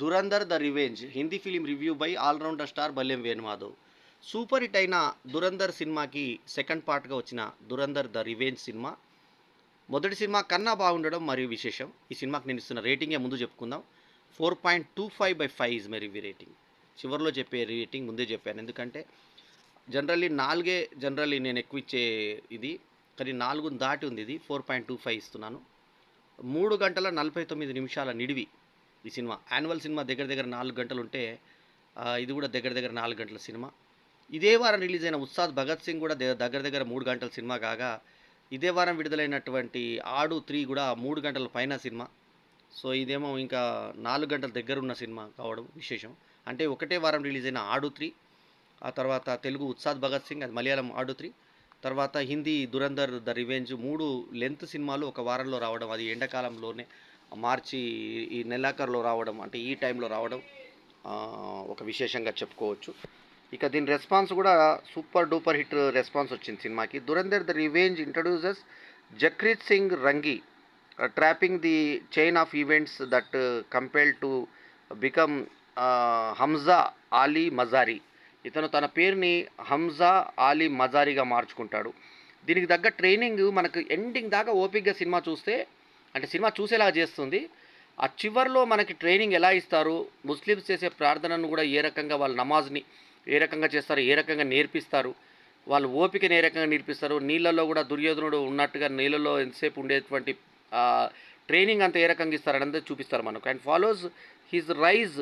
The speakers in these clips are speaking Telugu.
Dhurandhar the revenge Hindi film review by allrounder star Balyam Venumadhav. Super hit అయిన దురంధర్ సినిమాకి సెకండ్ పార్ట్గా వచ్చిన దురంధర్ ద రివెంజ్ సినిమా మొదటి సినిమా కన్నా బాగుండడం మరియు విశేషం. ఈ సినిమాకి నేను ఇస్తున్న రేటింగే ముందు చెప్పుకుందాం. 4.25/5 ఇస్ మై రివ్యూ రేటింగ్. చివరిలో చెప్పే రేటింగ్ ముందే చెప్పాను, ఎందుకంటే జనరల్లీ నేను ఎక్కువ ఇచ్చే ఇది, కానీ 4 దాటి ఉంది. ఇది 4.25 ఇస్తున్నాను. 3 గంటల 49 నిమిషాల నిడివి ఈ సినిమా. యాన్యువల్ సినిమా దగ్గర దగ్గర 4 గంటలు ఉంటే ఇది కూడా దగ్గర దగ్గర 4 గంటల సినిమా. ఇదే వారం రిలీజ్ అయిన ఉస్తాద్ భగత్ సింగ్ కూడా దగ్గర దగ్గర 3 గంటల సినిమా కాగా, ఇదే వారం విడుదలైనటువంటి ఆడు 3 కూడా 3 గంటల పైన సినిమా. సో ఇదేమో ఇంకా 4 గంటల దగ్గర ఉన్న సినిమా కావడం విశేషం. అంటే ఒకటే వారం రిలీజ్ అయిన ఆడు 3, ఆ తర్వాత తెలుగు ఉస్తాద్ భగత్ సింగ్, అది మలయాళం ఆడు 3, తర్వాత Hindi Dhurandhar the revenge, 3 length సినిమాలు ఒక వారంలో రావడం, అది ఎండాకాలంలోనే మార్చి ఈ నెలాఖరులో రావడం, అంటే ఈ టైంలో రావడం ఒక విశేషంగా చెప్పుకోవచ్చు. ఇక దీని రెస్పాన్స్ కూడా సూపర్ డూపర్ హిట్ రెస్పాన్స్ వచ్చింది సినిమాకి. Dhurandhar the revenge introduces Jaskirat Singh Rangi trapping the chain of events that compelled to become Hamza Ali Mazari. ఇతను తన పేరుని హంజా ఆలీ మజారీగా మార్చుకుంటాడు. దీనికి తగ్గ ట్రైనింగ్ మనకు ఎండింగ్ దాకా ఓపిక్గా సినిమా చూస్తే, అంటే సినిమా చూసేలా చేస్తుంది. ఆ చివర్లో మనకి ట్రైనింగ్ ఎలా ఇస్తారు, ముస్లిమ్స్ చేసే ప్రార్థనను కూడా ఏ రకంగా, వాళ్ళ నమాజ్ని ఏ రకంగా చేస్తారు, ఏ రకంగా నేర్పిస్తారు, వాళ్ళు ఓపికని ఏ రకంగా నేర్పిస్తారు, నీళ్ళల్లో కూడా దుర్యోధనుడు ఉన్నట్టుగా నీళ్ళలో ఎంతసేపు ఉండేటువంటి ట్రైనింగ్ అంతా ఏ రకంగా ఇస్తారనేది చూపిస్తారు మనకు. And follows his rise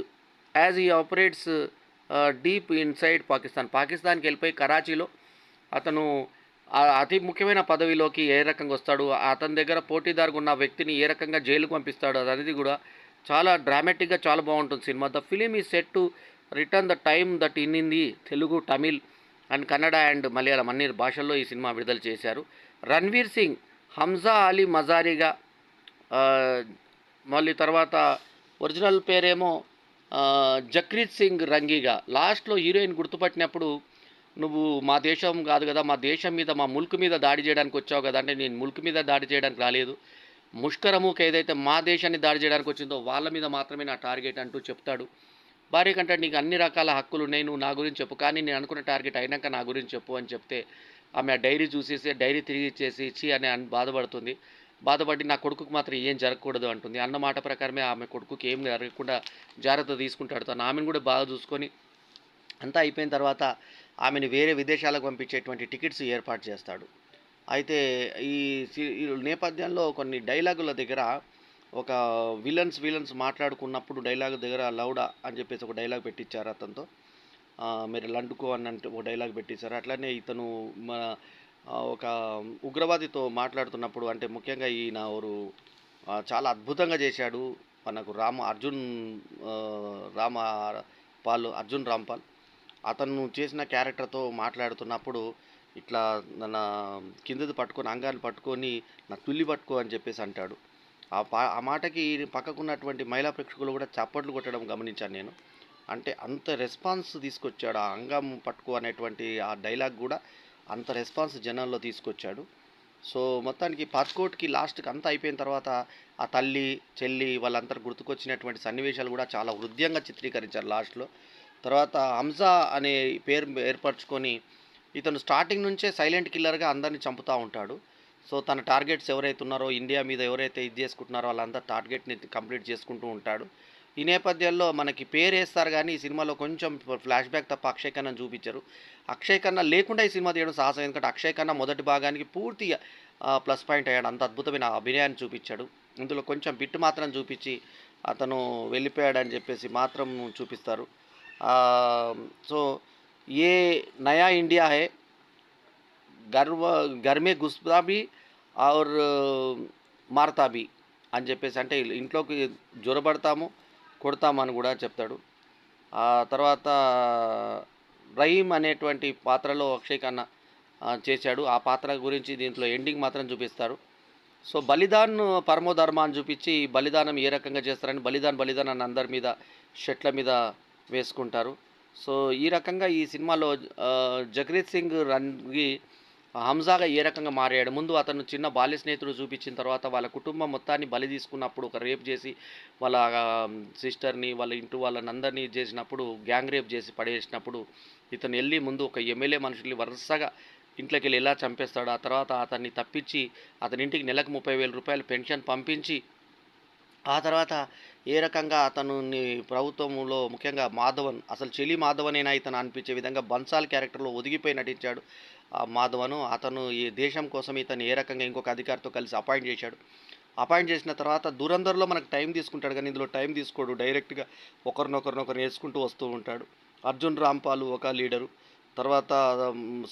as he operates deep inside పాకిస్తాన్కి వెళ్ళిపోయి కరాచీలో అతను అతి ముఖ్యమైన పదవిలోకి ఏ రకంగా వస్తాడు, అతని దగ్గర పోటీదారుగా ఉన్న వ్యక్తిని ఏ రకంగా జైలుకు పంపిస్తాడు, అనేది కూడా చాలా డ్రామాటిక్గా చాలా బాగుంటుంది సినిమా. ద ఫిలిం ఈ set to return the time that in Hindi, Telugu, Tamil and Kannada and Malayalam అన్ని భాషల్లో ఈ సినిమా విడుదల చేశారు. రణ్వీర్ సింగ్ హంజా అలీ మజారీగా, మళ్ళీ తర్వాత ఒరిజినల్ పేరేమో జక్రీత్ సింగ్ రంగిగా. లాస్ట్లో హీరోయిన్ గుర్తుపట్టినప్పుడు, నువ్వు మా దేశం కాదు కదా, మా దేశం మీద, మా ముల్క్ మీద దాడి చేయడానికి వచ్చావు కదా అంటే, నేను ముల్క్ మీద దాడి చేయడానికి రాలేదు, ముష్కరముకి ఏదైతే మా దేశాన్ని దాడి చేయడానికి వచ్చిందో వాళ్ళ మీద మాత్రమే నా టార్గెట్ అంటూ చెప్తాడు. భార్య కంటే నీకు అన్ని రకాల హక్కులు ఉన్నాయి, నువ్వు నా గురించి చెప్పు, కానీ నేను అనుకున్న టార్గెట్ అయినాక నా గురించి చెప్పు అని చెప్తే, ఆమె ఆ డైరీ చూసేసి డైరీ తిరిగి ఇచ్చేసి ఇచ్చి అని బాధపడుతుంది. బాధపడి నా కొడుకుకు మాత్రం ఏం జరగకూడదు అంటుంది. అన్న మాట ప్రకారమే ఆమె కొడుకుకి ఏం జరగకుండా జాగ్రత్త తీసుకుంటాడు. తను ఆమెను కూడా బాగా చూసుకొని అంతా అయిపోయిన తర్వాత ఆమెను వేరే విదేశాలకు పంపించేటువంటి టికెట్స్ ఏర్పాటు చేస్తాడు. అయితే ఈ నేపథ్యంలో కొన్ని డైలాగుల దగ్గర ఒక విలన్స్ మాట్లాడుకున్నప్పుడు డైలాగ్ దగ్గర లౌడా అని చెప్పేసి ఒక డైలాగ్ పెట్టించారు అతనితో. మీరు లండుకో అన్నంటే ఒక డైలాగ్ పెట్టించారు. అట్లనే ఇతను మన ఒక ఉగ్రవాదితో మాట్లాడుతున్నప్పుడు, అంటే ముఖ్యంగా ఈయన చాలా అద్భుతంగా చేశాడు మనకు అర్జున్ రాంపాల్. అతను చేసిన క్యారెక్టర్తో మాట్లాడుతున్నప్పుడు ఇట్లా నా కిందది పట్టుకొని, అంగాన్ని పట్టుకొని నా తుల్లి పట్టుకో అని చెప్పేసి అంటాడు. ఆ మాటకి పక్కకున్నటువంటి మహిళా ప్రేక్షకులు కూడా చప్పట్లు కొట్టడం గమనించాను నేను. అంటే అంత రెస్పాన్స్ తీసుకొచ్చాడు. ఆ అంగం పట్టుకో అనేటువంటి ఆ డైలాగ్ కూడా అంత రెస్పాన్స్ జనాల్లో తీసుకొచ్చాడు. సో మొత్తానికి పాస్కోట్కి లాస్ట్కి అంతా అయిపోయిన తర్వాత ఆ తల్లి చెల్లి వాళ్ళందరూ గుర్తుకొచ్చినటువంటి సన్నివేశాలు కూడా చాలా హృదయంగా చిత్రీకరించారు లాస్ట్లో. తర్వాత హంజా అనే పేరు ఏర్పరచుకొని ఇతను స్టార్టింగ్ నుంచే సైలెంట్ కిల్లర్గా అందరినీ చంపుతూ ఉంటాడు. సో తన టార్గెట్స్ ఎవరైతే ఉన్నారో, ఇండియా మీద ఎవరైతే ఇది చేసుకుంటున్నారో వాళ్ళంతా టార్గెట్ని కంప్లీట్ చేసుకుంటూ ఉంటాడు. ఈ నేపథ్యంలో మనకి పేరు వేస్తారు కానీ ఈ సినిమాలో కొంచెం ఫ్లాష్ బ్యాక్ తప్ప అక్షయ్ ఖన్నా చూపించారు. అక్షయ్ ఖన్నా లేకుండా ఈ సినిమా తీయడం సాహసం, ఎందుకంటే అక్షయ్ ఖన్నా మొదటి భాగానికి పూర్తిగా ప్లస్ పాయింట్ అయ్యాడు. అంత అద్భుతమైన అభినయాన్ని చూపించాడు. ఇందులో కొంచెం బిట్ మాత్రం చూపించి అతను వెళ్ళిపోయాడని చెప్పేసి మాత్రం చూపిస్తారు. సో ఏ నయా ఇండియా హే, గర్మే గుస్తాబీ ఆర్ మారతాబీ అని చెప్పేసి, అంటే ఇంట్లోకి జ్వరపడతాము కొడతామని కూడా చెప్తాడు. ఆ తర్వాత రహీం అనేటువంటి పాత్రలో అక్షయ్ ఖన్నా చేశాడు. ఆ పాత్ర గురించి దీంట్లో ఎండింగ్ మాత్రం చూపిస్తారు. సో బలిదాన్ పరమోధర్మ అని చూపించి బలిదానం ఏ రకంగా చేస్తారని బలిదాన్ అని అందరి మీద షెట్ల మీద వేసుకుంటారు. సో ఈ రకంగా ఈ సినిమాలో జగరీత్ సింగ్ రంగి హంజాగా ఏ రకంగా మారాడు. ముందు అతను చిన్న బాల్య స్నేహితుడు చూపించిన తర్వాత వాళ్ళ కుటుంబం మొత్తాన్ని బలి తీసుకున్నప్పుడు, ఒక రేప్ చేసి వాళ్ళ సిస్టర్‌ని, వాళ్ళ ఇంటి వాళ్ళనందరిని చేసినప్పుడు, గ్యాంగ్ రేప్ చేసి పడేసినప్పుడు, ఇతను ఎళ్లి ముందు ఒక ఎమ్మెల్యే మనుషుల్ని వరుసగా ఇంట్లోకెళ్ళి ఎలా చంపేస్తాడు. ఆ తర్వాత అతన్ని తప్పించి, అతని ఇంటికి నెలకు రూ. 30,000 పెన్షన్ పంపించి, ఆ తర్వాత ఏ రకంగా అతనుని ప్రభుత్వంలో ముఖ్యంగా మాధవన్, అసలు చెలి మాధవనేనా ఇతను అనిపించే విధంగా బన్సాల్ క్యారెక్టర్‌లో ఒదిగిపోయి నటించాడు. మాధవను. అతను ఈ దేశం కోసం ఇతను ఏ రకంగా ఇంకొక అధికారితో కలిసి అపాయింట్ చేశాడు. అపాయింట్ చేసిన తర్వాత 'ధురంధర్'లో మనకు టైం తీసుకుంటాడు కానీ ఇందులో టైం తీసుకోడు. డైరెక్ట్‌గా ఒకరినొకరు నేర్చుకుంటూ వస్తూ ఉంటాడు. 'అర్జున్ రాంపాల్' ఒక లీడరు. తర్వాత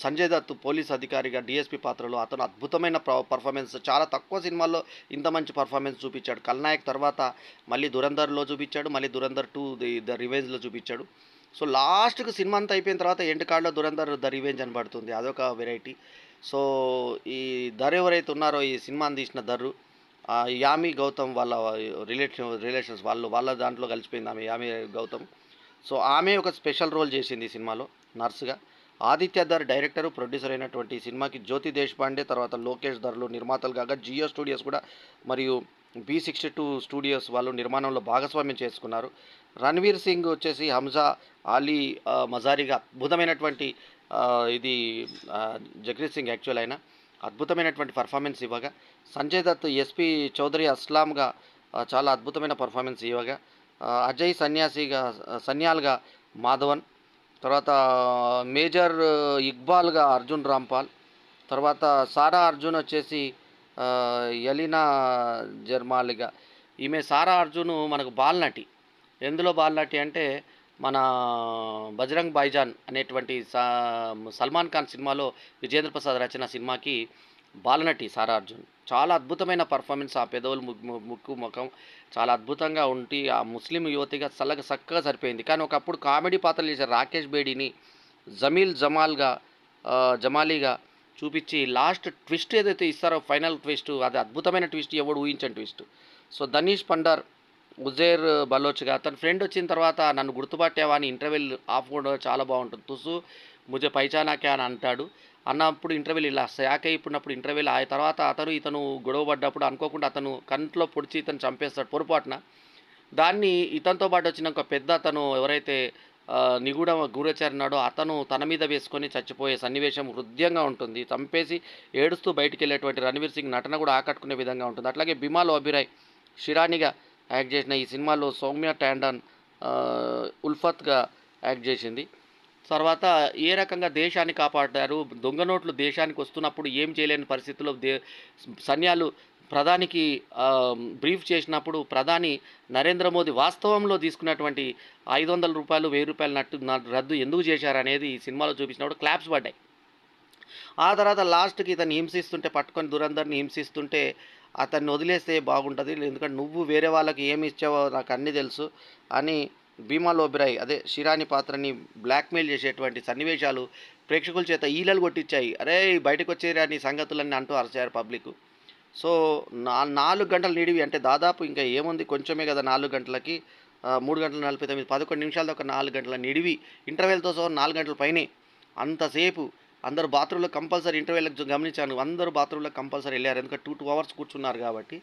సంజయ్ దత్ పోలీస్ అధికారిగా డీఎస్పీ పాత్రలో అతను అద్భుతమైన పర్ఫార్మెన్స్. చాలా తక్కువ సినిమాల్లో ఇంత మంచి పర్ఫార్మెన్స్ చూపించాడు. 'ఖల్నాయక్' తర్వాత మళ్ళీ 'ధురంధర్'లో చూపించాడు. మళ్ళీ 'ధురంధర్ 2 ద రివెంజ్‌లో చూపించాడు. సో లాస్ట్‌కి సినిమా అంతా అయిపోయిన తర్వాత ఎండ్ కార్డ్‌లో 'ధురంధర్ ద రివెంజ్' అని పడుతుంది. అదొక వెరైటీ. సో ఈ ధర్ ఎవరైతే ఉన్నారో ఈ సినిమాని తీసిన ధర్రు, యామి గౌతమ్ వాళ్ళ రిలేషన్స్ వాళ్ళ దాంట్లో కలిసిపోయింది ఆమె యామి గౌతమ్. సో ఆమె ఒక స్పెషల్ రోల్ చేసింది ఈ సినిమాలో నర్స్‌గా. ఆదిత్య ధర్ డైరెక్టర్, ప్రొడ్యూసర్ అయినటువంటి ఈ సినిమాకి జ్యోతి దేశపాండే, తర్వాత లోకేష్ ధర్లు నిర్మాతలు కాగా జియో స్టూడియోస్ కూడా మరియు B62 స్టూడియోస్ వాళ్ళు నిర్మాణంలో భాగస్వామ్యం చేసుకున్నారు. రణ్వీర్ సింగ్ వచ్చేసి హంజా, ఆలీ మజారిగా అద్భుతమైనటువంటి ఇది జగదీష్ సింగ్ యాక్చువల్ అయిన అద్భుతమైనటువంటి పర్ఫార్మెన్స్ ఇవ్వగా, సంజయ్ దత్ ఎస్పీ చౌదరి అస్లాంగా చాలా అద్భుతమైన పర్ఫార్మెన్స్ ఇవ్వగా, అజయ్ సన్యాల్గా మాధవన్, తర్వాత మేజర్ ఇక్బాల్గా అర్జున్ రాంపాల్, తర్వాత సారా అర్జున్ వచ్చేసి యలీనా జర్మాలిగా. ఈమె సారా అర్జున్ మనకు బాలనటి. ఎందులో బాలనటి అంటే మన 'బజరంగ్ భాయిజాన్' అనేటువంటి సల్మాన్ ఖాన్ సినిమాలో విజేంద్ర ప్రసాద్ రచన సినిమాకి బాలనటి సారా అర్జున్. చాలా అద్భుతమైన పర్ఫార్మెన్స్. ఆ పెదవులు ముక్కు ముఖం చాలా అద్భుతంగా ఉండి ఆ ముస్లిం యువతిగా చక్కగా సరిపోయింది. కానీ ఒకప్పుడు కామెడీ పాత్రలు చేశారు. రాకేష్ బేడీని జమాలీగా చూపించి లాస్ట్ ట్విస్ట్ ఏదైతే ఇస్తారో ఫైనల్ ట్విస్ట్, అది అద్భుతమైన ట్విస్ట్, ఎవడు ఊహించని ట్విస్ట్. సో ధనీష్ పండార్, ఉజైర్ బలోచ్గా అతని ఫ్రెండ్ వచ్చిన తర్వాత నన్ను గుర్తుపట్టావా అని ఇంటర్వెల్ ఆఫ్ కూడా చాలా బాగుంటుంది. తుసు ముజే పైచానాకే అని అంటాడు. అన్నప్పుడు ఇంటర్వెల్ ఇలా శాక్ అయిపోయినప్పుడు ఇంటర్వెల్ ఆ తర్వాత ఇతను గొడవ పడ్డప్పుడు అనుకోకుండా అతను కంట్లో పొడిచి ఇతను చంపేస్తాడు పొరపాటున. దాన్ని ఇతనితో పాటు వచ్చిన ఒక పెద్ద అతను ఎవరైతే నిగూఢ గూఢచారి ఉన్నాడో అతను తన మీద వేసుకొని చచ్చిపోయే సన్నివేశం హృద్యంగా ఉంటుంది. చంపేసి ఏడుస్తూ బయటికి వెళ్ళేటువంటి రణ్వీర్ సింగ్ నటన కూడా ఆకట్టుకునే విధంగా ఉంటుంది. అట్లాగే బిమాల్ ఓబెరాయ్ షిరానిగా యాక్ట్ చేసిన ఈ సినిమాలో సౌమ్య టాండన్ ఉల్ఫత్గా యాక్ట్ చేసింది. తర్వాత ఏ రకంగా దేశాన్ని కాపాడారు, దొంగ నోట్లు దేశానికి వస్తున్నప్పుడు ఏం చేయలేని పరిస్థితుల్లో సైన్యాలు ప్రధానికి బ్రీఫ్ చేసినప్పుడు ప్రధాని నరేంద్ర మోదీ వాస్తవంలో తీసుకున్నటువంటి రూ. 500, రూ. 1000 రద్దు ఎందుకు చేశారనేది ఈ సినిమాలో చూపించినప్పుడు క్లాప్స్ పడ్డాయి. ఆ తర్వాత లాస్ట్కి ఇతన్ని హింసిస్తుంటే, పట్టుకొని దురంధర్ని హింసిస్తుంటే అతన్ని వదిలేస్తే బాగుంటుంది, ఎందుకంటే నువ్వు వేరే వాళ్ళకి ఏమి ఇచ్చావో నాకు అన్నీ తెలుసు అని బిమాల్ ఓబెరాయ్ అదే షిరాని పాత్రని బ్లాక్మెయిల్ చేసేటువంటి సన్నివేశాలు ప్రేక్షకుల చేత ఈలలు కొట్టించాయి. అరే బయటకు వచ్చేరా నీ సంగతులన్నీ అంటూ అరిచారు పబ్లిక్. సో 4 గంటల నిడివి అంటే దాదాపు ఇంకా ఏముంది కొంచెమే కదా 4 గంటలకి, 3 గంటల 49 11 నిమిషాలతో ఒక 4 గంటల నిడివి ఇంటర్వెల్తో సహా 4 గంటల పైనే. అంతసేపు అందరూ బాత్రూంలో కంపల్సరీ ఇంటర్వెల్కి గమనించాను, అందరూ బాత్రూంలో కంపల్సరీ వెళ్ళారు. ఎందుకంటే 2 అవర్స్ కూర్చున్నారు కాబట్టి.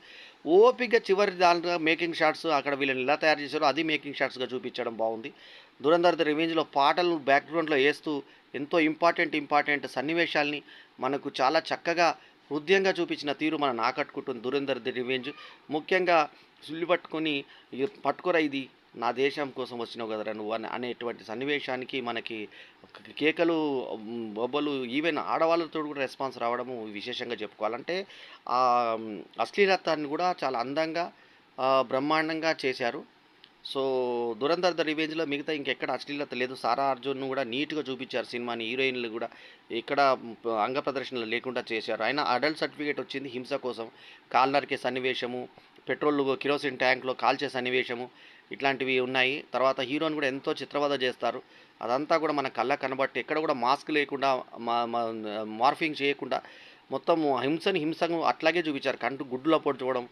ఓపిక చివరి దాంట్లో మేకింగ్ షాట్స్ అక్కడ వీళ్ళని ఎలా తయారు చేశారో అది మేకింగ్ షాట్స్గా చూపించడం బాగుంది. 'ధురంధర్ ద రివెంజ్'లో పాటలు బ్యాక్గ్రౌండ్లో వేస్తూ ఎంతో ఇంపార్టెంట్ సన్నివేశాల్ని మనకు చాలా చక్కగా హృదయంగా చూపించిన తీరు మనల్ని ఆకట్టుకుంటుంది 'ధురంధర్ ది రివెంజ్'. ముఖ్యంగా సుల్లి పట్టుకొని పట్టుకోరా ఇది నా దేశం కోసం వచ్చినావు కదరా నువ్వు అనేటువంటి సన్నివేశానికి మనకి కేకలు, బొబ్బలు, ఈవెన్ ఆడవాళ్ళతో కూడా రెస్పాన్స్ రావడము విశేషంగా చెప్పుకోవాలంటే అశ్లీలతాన్ని కూడా చాలా అందంగా బ్రహ్మాండంగా చేశారు. సో 'ధురంధర్ ద రివెంజ్'లో మిగతా ఇంకెక్కడ అశ్లీలత లేదు. సారా అర్జున్‌ను కూడా నీట్‌గా చూపించారు సినిమాని. హీరోయిన్‌లు కూడా ఎక్కడ అంగ ప్రదర్శనలు లేకుండా చేశారు. అయినా అడల్ట్ సర్టిఫికేట్ వచ్చింది హింస కోసం. కాలు నరికే సన్నివేశము, పెట్రోల్ కిరోసిన్ ట్యాంక్‌లో కాల్చే సన్నివేశము ఇట్లాంటివి ఉన్నాయి. తర్వాత హీరోని కూడా ఎంతో చిత్రవద చేస్తారు. అదంతా కూడా మన కళ్ళకు కనబట్టి ఎక్కడ కూడా మాస్క్ లేకుండా మార్ఫింగ్ చేయకుండా మొత్తం హింసను అట్లాగే చూపించారు. కంటు గుడ్డులో పొడుచుకోవడం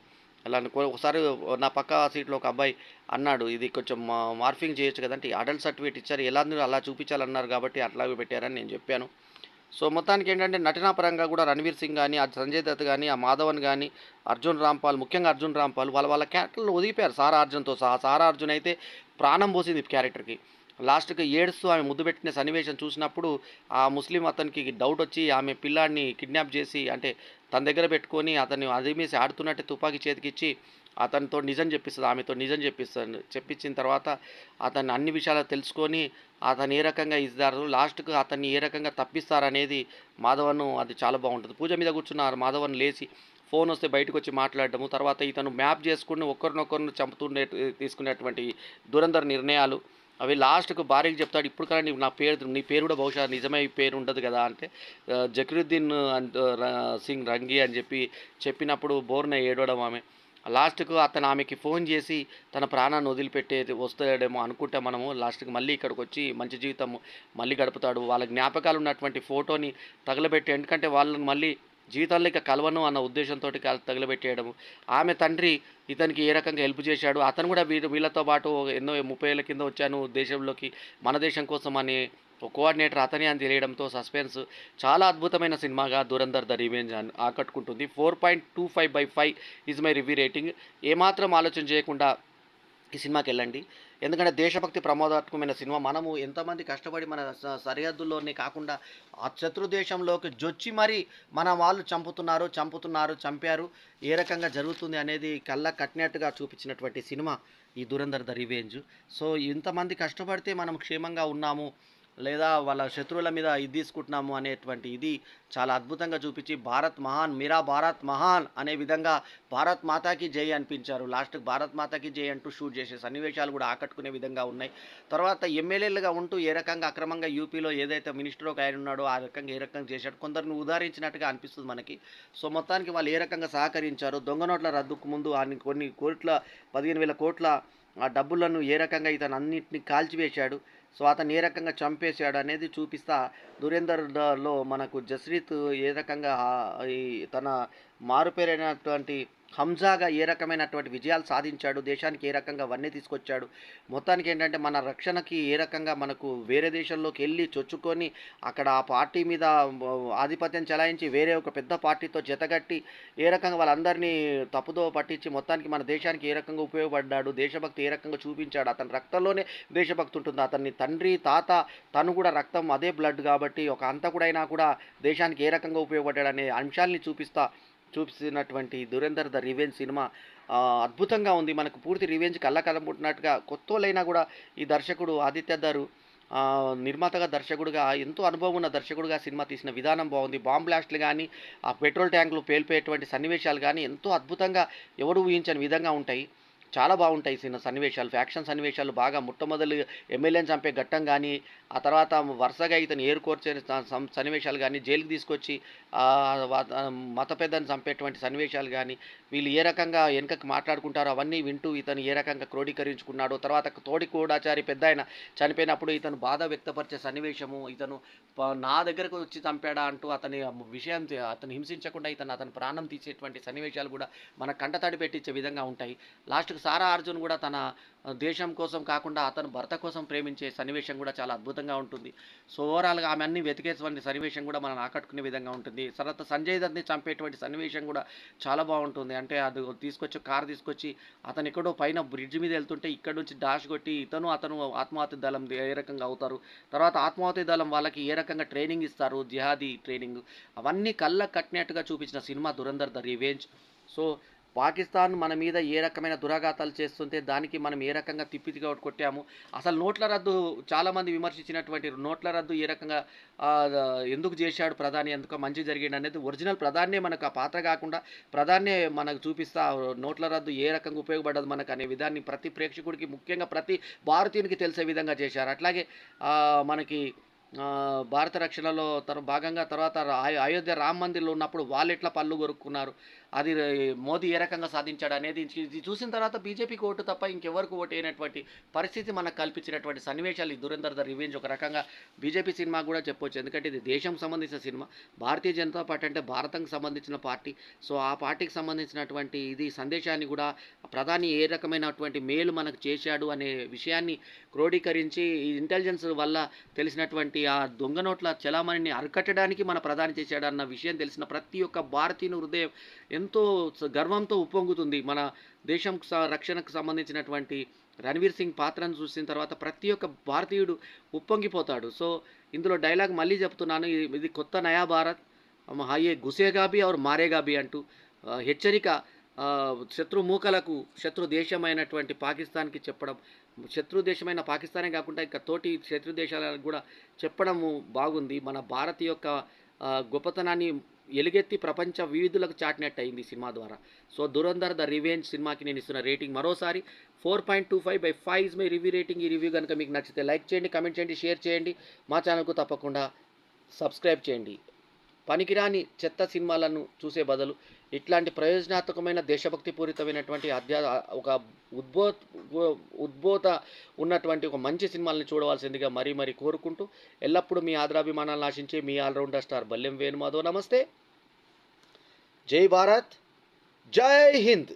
అలా ఒకసారి నా పక్క సీట్లో ఒక అబ్బాయి అన్నాడు, ఇది కొంచెం మార్ఫింగ్ చేయొచ్చు కదంటే అడల్ట్ సర్టిఫికేట్ ఇచ్చారు, ఎలా అలా చూపించాలన్నారు కాబట్టి అట్లాగే పెట్టారని నేను చెప్పాను. సో మొత్తానికేంటంటే నటనా పరంగా కూడా 'రణవీర్ సింగ్' గాని, ఆ 'సంజయ్ దత్' గాని, ఆ 'మాధవన్' గాని, 'అర్జున్ రాంపాల్' ముఖ్యంగా 'అర్జున్ రాంపాల్' వాళ్ళ క్యారెక్టర్‌లో ఒదిగిపోయారు 'సారా అర్జున్‌తో' సహా. 'సారా అర్జున్' అయితే ప్రాణం పోసింది క్యారెక్టర్‌కి. లాస్ట్‌కి ఏడుస్తూ ఆమె ముద్దు పెట్టిన సన్నివేశం చూసినప్పుడు ఆ ముస్లిం అతనికి డౌటొచ్చి ఆమె పిల్లాడిని కిడ్నాప్ చేసి అంటే తన దగ్గర పెట్టుకొని అతన్ని అదిమేసి ఆడుతున్నట్టే తుపాకీ చేతికిచ్చి అతనితో నిజం చెప్పిస్తది. ఆమెతో నిజం చెప్పిస్తాడు. చెప్పించిన తర్వాత అతన్ని అన్ని విషయాలు తెలుసుకొని అతను ఏ రకంగా ఇస్తారు, లాస్ట్‌కు అతన్ని ఏ రకంగా తప్పిస్తారనేది మాధవన్ అది చాలా బాగుంటుంది. పూజ మీద కూర్చున్న మాధవన్ లేచి ఫోన్ వస్తే బయటకొచ్చి మాట్లాడడము, తర్వాత ఇతను మ్యాప్ చేసుకొని ఒకరినొకరిని చంపుతుండే తీసుకునేటువంటి దురంధర నిర్ణయాలు అవి లాస్ట్‌కు భార్యకి చెప్తాడు. ఇప్పుడు కానీ నీ పేరు కూడా బహుశా నిజమే పేరు ఉండదు కదా! అంటే జకీరుద్దీన్ సింగ్ రంగి అని చెప్పినప్పుడు బోరున ఏడవడం ఆమె. లాస్ట్‌కు అతను ఆమెకి ఫోన్ చేసి తన ప్రాణాన్ని వదిలిపెట్టేది వస్తాడేమో అనుకుంటే మనము లాస్ట్‌కి మళ్ళీ ఇక్కడికొచ్చి మంచి జీవితం మళ్ళీ గడుపుతాడు. వాళ్ళ జ్ఞాపకాలు ఉన్నటువంటి ఫోటోని తగలబెట్టి ఎందుకంటే వాళ్ళని మళ్ళీ జీవితంలో ఇక కలవను అన్న ఉద్దేశంతోటి తగలబెట్టేయడము. ఆమె తండ్రి ఇతనికి ఏ రకంగా హెల్ప్ చేశాడు. అతను కూడా వీళ్ళతో పాటు ఎన్నో 30 ఏళ్ల కింద వచ్చాను దేశంలోకి మన దేశం కోసం అని కోఆర్డినేటర్ అతనే అని తెలియడంతో సస్పెన్స్ చాలా అద్భుతమైన సినిమాగా 'ధురంధర్ ద రివెంజ్' ఆకట్టుకుంటుంది. 4.25/5 ఈజ్ మై రివ్యూ రేటింగ్. ఏమాత్రం ఆలోచన చేయకుండా ఈ సినిమాకెళ్ళండి. ఎందుకంటే దేశభక్తి ప్రమోదాత్మకమైన సినిమా. మనము ఎంతమంది కష్టపడి మన సరిహద్దుల్లోనే కాకుండా ఆ శత్రు దేశంలోకి జొచ్చి మరీ మన వాళ్ళు చంపారు. ఏ రకంగా జరుగుతుంది అనేది కళ్ళకు కట్టినట్టుగా చూపించినటువంటి సినిమా ఈ 'ధురంధర్ ద రివెంజ్'. సో ఇంతమంది కష్టపడితే మనం క్షేమంగా ఉన్నాము. లేదా వాళ్ళ శత్రువుల మీద ఇది తీసుకుంటున్నాము అనేటువంటి ఇది చాలా అద్భుతంగా చూపించి భారత్ మహాన్ మేరా భారత్ మహాన్ అనే విధంగా భారత్ మాతాకి జై అనిపించారు. లాస్ట్‌కి భారత్ మాతాకి జై అంటూ షూట్ చేసే సన్నివేశాలు కూడా ఆకట్టుకునే విధంగా ఉన్నాయి. తర్వాత ఎమ్మెల్యేలుగా ఉంటూ ఏ రకంగా అక్రమంగా యూపీలో ఏదైతే మినిస్టర్ ఒక ఆయన ఉన్నాడో ఆ రకంగా ఏ రకంగా చేశాడు. కొందరిని ఉదాహరించినట్టుగా అనిపిస్తుంది మనకి. సో మొత్తానికి వాళ్ళు ఏ రకంగా సహకరించారు. దొంగ నోట్ల రద్దుకు ముందు కొన్ని కోట్ల 15,000 కోట్ల ఆ డబ్బులను ఏ రకంగా ఇతను అన్నింటిని కాల్చివేశాడు. సో అతను ఏ రకంగా చంపేశాడు అనేది చూపిస్తా 'ధురేందర్'లో మనకు జస్రీత్ ఏ రకంగా ఈ తన మారుపేరైనటువంటి హంజాగా ఏ రకమైనటువంటి విజయాలు సాధించాడు, దేశానికి ఏ రకంగా వన్నె తీసుకొచ్చాడు. మొత్తానికి ఏంటంటే మన రక్షణకి ఏ రకంగా మనకు వేరే దేశంలోకి వెళ్ళి చొచ్చుకొని అక్కడ ఆ పార్టీ మీద ఆధిపత్యం చెలాయించి వేరే ఒక పెద్ద పార్టీతో జతగట్టి ఏ రకంగా వాళ్ళందరినీ తప్పుదో పట్టించి మొత్తానికి మన దేశానికి ఏ రకంగా ఉపయోగపడ్డాడు, దేశభక్తి ఏ రకంగా చూపించాడు. అతని రక్తంలోనే దేశభక్తి ఉంటుంది. అతన్ని తండ్రి తాత తను కూడా రక్తం అదే బ్లడ్ కాబట్టి ఒక హంతకుడైనా కూడా దేశానికి ఏ రకంగా ఉపయోగపడ్డాడు అనే అంశాల్ని చూపిస్తున్నటువంటి 'ధురేందర్ ద రివెంజ్' సినిమా అద్భుతంగా ఉంది. మనకు పూర్తి రివెంజ్ కళ్ళకద్దుకున్నట్టుగా కొత్తోళ్ళైనా కూడా ఈ దర్శకుడు ఆదిత్య ధరు నిర్మాతగా దర్శకుడుగా ఎంతో అనుభవం ఉన్న దర్శకుడుగా సినిమా తీసిన విధానం బాగుంది. బాంబ్ బ్లాస్ట్‌లు గానీ, ఆ పెట్రోల్ ట్యాంకులు పేలిపోయేటువంటి సన్నివేశాలు గానీ ఎంతో అద్భుతంగా ఎవరు ఊహించని విధంగా ఉంటాయి. చాలా బాగుంటాయి సన్నివేశాలు. యాక్షన్ సన్నివేశాలు బాగా మొట్టమొదలు ఎమ్మెల్యేని చంపే ఘట్టం గానీ, ఆ తర్వాత వరుసగా ఇతను ఏరుకోర్చే సన్నివేశాలు గానీ, జైలుకి తీసుకొచ్చి మత పెద్దని చంపేటువంటి సన్నివేశాలు గానీ, వీళ్ళు ఏ రకంగా వెనకకి మాట్లాడుకుంటారో అవన్నీ వింటూ ఇతను ఏ రకంగా క్రోడీకరించుకున్నాడో, తర్వాత తోడి గూఢచారి పెద్దాయన చనిపోయినప్పుడు ఇతను బాధ వ్యక్తపరిచే సన్నివేశము, ఇతను నా దగ్గరకు వచ్చి చంపాడా అంటూ అతని విషయం అతను హింసించకుండా అతని ప్రాణం తీసేటువంటి సన్నివేశాలు కూడా మన కంటతడి పెట్టించే విధంగా ఉంటాయి. లాస్ట్‌కి సారా అర్జున్ కూడా తన దేశం కోసం కాకుండా అతను భర్త కోసం ప్రేమించే సన్నివేశం కూడా చాలా అద్భుతంగా ఉంటుంది. సో ఓవరాల్‌గా ఆమె అన్ని వెతికేటువంటి సన్నివేశం కూడా మనల్ని ఆకట్టుకునే విధంగా ఉంటుంది. తర్వాత సంజయ్ దత్‌ని చంపేటువంటి సన్నివేశం కూడా చాలా బాగుంటుంది. అంటే అది కారు తీసుకొచ్చి అతను ఎక్కడో పైన బ్రిడ్జ్ మీద వెళ్తుంటే ఇక్కడ నుంచి డాష్ కొట్టి అతను ఆత్మాహుతి దళం ఏ రకంగా అవుతారు. తర్వాత ఆత్మాహుతి దళం వాళ్ళకి ఏ రకంగా ట్రైనింగ్ ఇస్తారు, జిహాదీ ట్రైనింగ్ అవన్నీ కళ్ళకు కట్టినట్టుగా చూపించిన cinema 'Dhurandhar the revenge'. So Pakistan మన మీద ఏ రకమైన దురాఘాతాలు చేస్తుంటే దానికి మనం ఏ రకంగా కొట్టాము. అసలు నోట్ల రద్దు చాలామంది విమర్శించినటువంటి నోట్ల రద్దు ఏ రకంగా ఎందుకు చేశాడు ప్రధాని, ఎందుకు మంచి జరిగింది అనేది ఒరిజినల్ ప్రధానే మనకు ఆ పాత్ర కాకుండా ప్రధానే మనకు చూపిస్తా నోట్ల రద్దు ఏ రకంగా ఉపయోగపడ్డది మనకు అనే విధాన్ని ప్రతి ప్రేక్షకుడికి ముఖ్యంగా ప్రతి భారతీయునికి తెలిసే విధంగా చేశారు. అట్లాగే మనకి భారత రక్షణలో భాగంగా తర్వాత అయోధ్య రామ మందిర్లో ఉన్నప్పుడు వాళ్ళు ఎట్లా పళ్ళు కొరుక్కున్నారు, అది మోదీ ఏ రకంగా సాధించాడు అనేది ఇది చూసిన తర్వాత బీజేపీకి ఓటు తప్ప ఇంకెవరికి ఓటు అయినటువంటి పరిస్థితి మనకు కల్పించినటువంటి సన్నివేశాలు ఈ దురంధర్ ద రివెంజ్ ఒక రకంగా బీజేపీ సినిమా కూడా చెప్పొచ్చు. ఎందుకంటే ఇది దేశం సంబంధించిన సినిమా. భారతీయ జనతా పార్టీ అంటే భారతంకి సంబంధించిన పార్టీ. సో ఆ పార్టీకి సంబంధించినటువంటి ఇది సందేశాన్ని కూడా ప్రధాని ఏ రకమైనటువంటి మేలు మనకు చేశాడు అనే విషయాన్ని క్రోడీకరించి ఈ ఇంటెలిజెన్స్ వల్ల తెలిసినటువంటి ఆ దొంగ నోట్ల చలామణిని అరికట్టడానికి మన ప్రధాని చేశాడు అన్న విషయం తెలిసిన ప్రతి ఒక్క భారతీయుని హృదయం ఎంతో గర్వంతో ఉప్పొంగుతుంది. మన దేశం రక్షణకు సంబంధించినటువంటి రణవీర్ సింగ్ పాత్రను చూసిన తర్వాత ప్రతి ఒక్క భారతీయుడు ఉప్పొంగిపోతాడు. సో ఇందులో డైలాగ్ మళ్ళీ చెప్తున్నాను, ఇది కొత్త నయా భారత్ హాయే గుసేగా బి और మారేగా బి అంటూ హెచ్చరిక శత్రు మూకలకు శత్రు దేశమైనటువంటి పాకిస్తాన్కి చెప్పడం. శత్రు దేశమైన పాకిస్తానే కాకుండా ఇంకా తోటి శత్రు దేశాలకు కూడా చెప్పడము బాగుంది. మన భారత్ యొక్క గొప్పతనాన్ని ఎలుగెత్తి ప్రపంచ వీధులకు చాటినట్టు అయింది ఈ సినిమా ద్వారా. సో దురంధర్ ద రివెంజ్ సినిమాకి నేను ఇస్తున్న రేటింగ్ మరోసారి 4.25/5 ఇస్ మై రివ్యూ రేటింగ్. ఈ రివ్యూ కనుక మీకు నచ్చితే లైక్ చేయండి, కమెంట్ చేయండి, షేర్ చేయండి. మా ఛానల్కు తప్పకుండా సబ్స్క్రైబ్ చేయండి. పనికిరాని చెత్త సినిమాలను చూసే బదులు ఇట్లాంటి ప్రయోజనాత్మకమైన దేశభక్తిపూరితమైనటువంటి ఒక ఉద్బోధ ఉన్నటువంటి ఒక మంచి సినిమాలను చూడవలసిందిగా మరీ కోరుకుంటూ ఎల్లప్పుడూ మీ ఆదరాభిమానాలను ఆశించే మీ ఆల్రౌండర్ స్టార్ బల్లెం వేణుమాధవ్. నమస్తే, జై భారత్, జై హింద్.